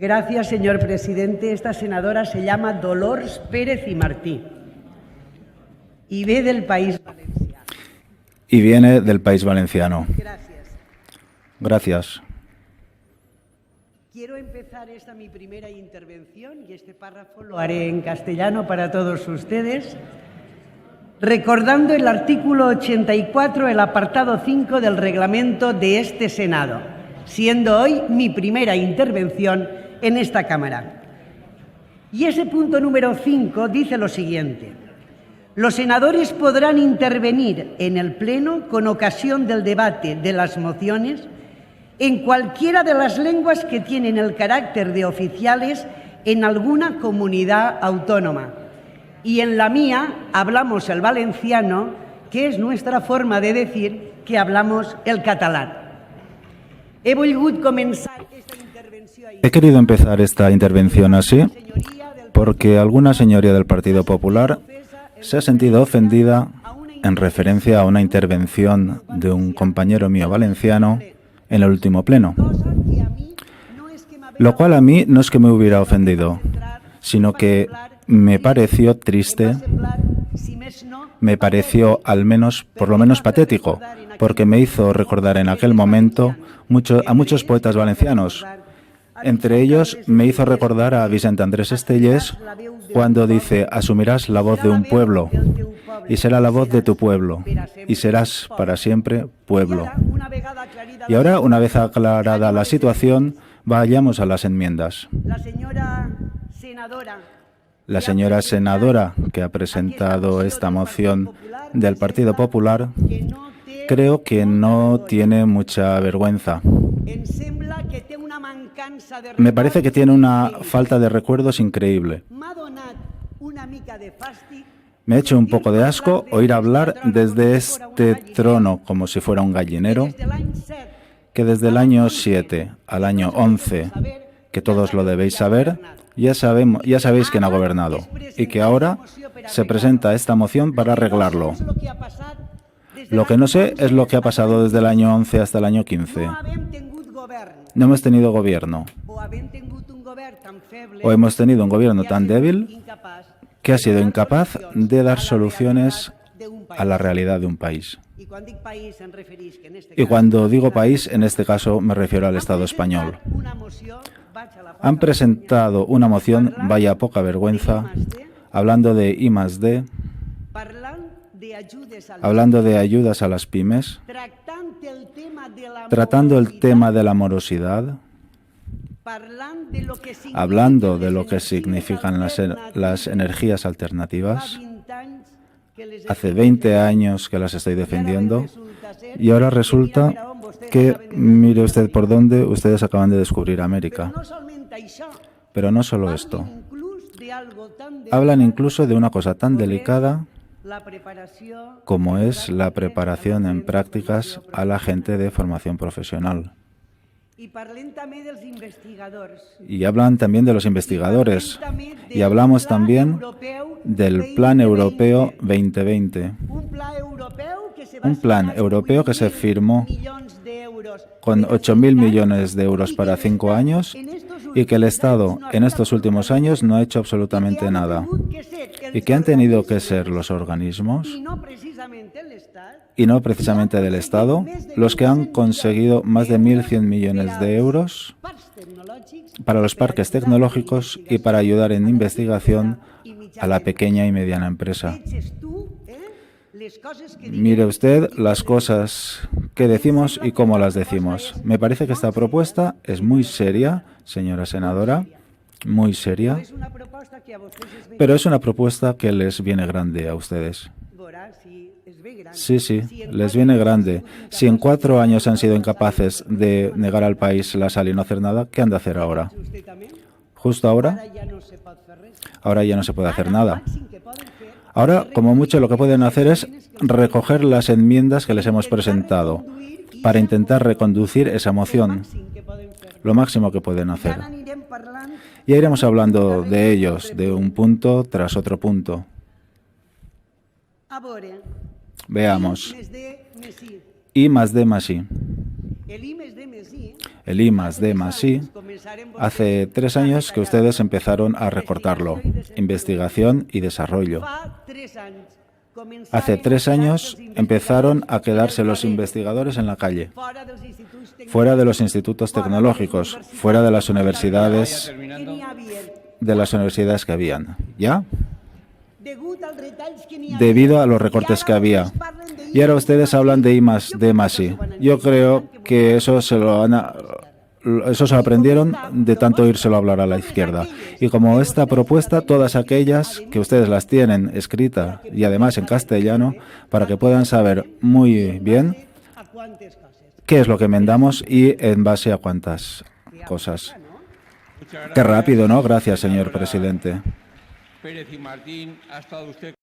Gracias, señor presidente. Esta senadora se llama Dolors Pérez y Martí y ve del País Valenciano. Y viene del País Valenciano. Gracias. Gracias. Quiero empezar esta mi primera intervención y este párrafo lo haré en castellano para todos ustedes, recordando el artículo 84, el apartado 5 del reglamento de este Senado, siendo hoy mi primera intervención en esta Cámara. Y ese punto número 5 dice lo siguiente: los senadores podrán intervenir en el Pleno con ocasión del debate de las mociones en cualquiera de las lenguas que tienen el carácter de oficiales en alguna comunidad autónoma. Y en la mía hablamos el valenciano, que es nuestra forma de decir que hablamos el catalán. He querido empezar esta intervención así porque alguna señoría del Partido Popular se ha sentido ofendida en referencia a una intervención de un compañero mío valenciano en el último pleno, lo cual a mí no es que me hubiera ofendido, sino que me pareció triste, me pareció por lo menos patético, porque me hizo recordar en aquel momento a muchos poetas valencianos. Entre ellos me hizo recordar a Vicente Andrés Estellés cuando dice: asumirás la voz de un pueblo y será la voz de tu pueblo y serás para siempre pueblo. Y ahora, una vez aclarada la situación, vayamos a las enmiendas. La señora senadora que ha presentado esta moción del Partido Popular creo que no tiene mucha vergüenza. Me parece que tiene una falta de recuerdos increíble. Me ha hecho un poco de asco oír hablar desde este trono como si fuera un gallinero, que desde el año 7 al año 11, que todos lo debéis saber, ya sabéis quién ha gobernado y que ahora se presenta esta moción para arreglarlo. Lo que no sé es lo que ha pasado desde el año 11 hasta el año 15. No hemos tenido gobierno. O hemos tenido un gobierno tan débil que ha sido incapaz de dar soluciones a la realidad de un país. Y cuando digo país, en este caso me refiero al Estado español. Han presentado una moción, vaya poca vergüenza, hablando de I+D, hablando de ayudas a las pymes, tratando el tema de la morosidad, hablando de lo que significan las energías alternativas. Hace 20 años que las estoy defendiendo y ahora resulta que, mire usted por dónde, ustedes acaban de descubrir América. Pero no solo esto. Hablan incluso de una cosa tan delicada como es la preparación en prácticas a la gente de formación profesional. Y hablan también de los investigadores. Y hablamos también del Plan Europeo 2020. Un plan europeo que se firmó con 8.000 millones de euros para 5 años y que el Estado en estos últimos años no ha hecho absolutamente nada. Y que han tenido que ser los organismos y no precisamente del Estado los que han conseguido más de 1.100 millones de euros para los parques tecnológicos y para ayudar en investigación a la pequeña y mediana empresa. Mire usted las cosas que decimos y cómo las decimos. Me parece que esta propuesta es muy seria, señora senadora, muy seria, pero es una propuesta que les viene grande a ustedes. Sí, les viene grande. Si en 4 años han sido incapaces de negar al país la sal y no hacer nada, ¿qué han de hacer ahora? Justo ahora, ahora ya no se puede hacer nada. Ahora, como mucho, lo que pueden hacer es recoger las enmiendas que les hemos presentado para intentar reconducir esa moción. Lo máximo que pueden hacer. Ya iremos hablando de ellos, de un punto tras otro punto. Veamos. I+D+I. el I+D+I, hace 3 años que ustedes empezaron a recortarlo. Investigación y desarrollo. Hace 3 años empezaron a quedarse los investigadores en la calle, fuera de los institutos tecnológicos, fuera de las universidades que habían. ¿Ya? Debido a los recortes que había. Y ahora ustedes hablan de I+D+I. Yo creo que eso se lo aprendieron de tanto oírselo hablar a la izquierda. Y como esta propuesta, todas aquellas que ustedes las tienen escrita y además en castellano, para que puedan saber muy bien qué es lo que enmendamos y en base a cuántas cosas. Qué rápido, ¿no? Gracias, señor presidente. Pérez y Martín, ha estado usted